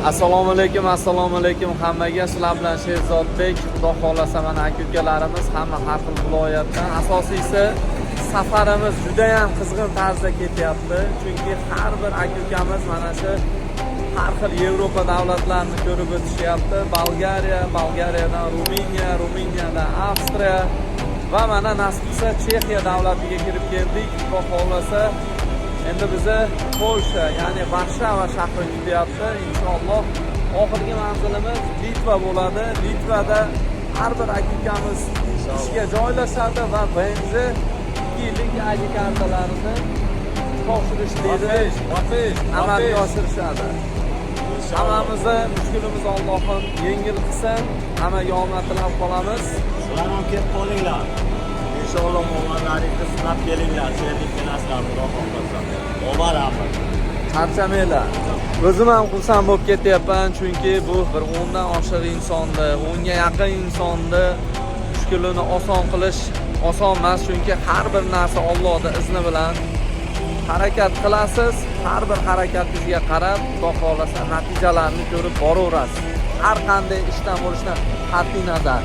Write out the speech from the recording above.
Assalomu alaykum hammaga. Sizlar bilan Sherzodbek. Xudo xolasa mana aka-ukalarimiz hamma har xil viloyatdan. Asosiysi safarimiz juda ham qizg'in tarzda ketyapti. Chunki har bir aka-ukamiz mana shu har xil Yevropa davlatlarini ko'rib o'tishyapti. Bolgariyadan Ruminiyadan Avstriya va mana nasibsa Chexiya davlatiga kirib keldik. Xudo xolasa endi bizni Polsha, ya'ni Varshava shahri kutyapti. Inshaalloh oxirgi manzilimiz Litva bo'ladi. Litvada har bir aka-ukamiz ishga joylashadi va birinchi 2 yillik ID kartalarini topshirishni amalga oshirishadi. Hammamizni mushkulimiz Allohim yengil qilsin. Hammaga omad tilab qolamiz. Sizlar ham kelib qolinglar. Inshaalloh muammolarni sinab kelinglar. Servislar Xudo xohlasa. Obaramiz. Charchamanglar. O'zim ham xursand bo'lib ketyapman, chunki bu bir 10 dan oshiq insonni, 10 ga yaqin insonni mushkulini oson qilish oson emas, chunki har bir narsa Allohning izni bilan harakat qilasiz. Har bir harakatingizga qarab, Xudo xolasa natijalarni ko'rib boraverasiz. Har qanday ishdan bo'lishidan qat'iy nazar.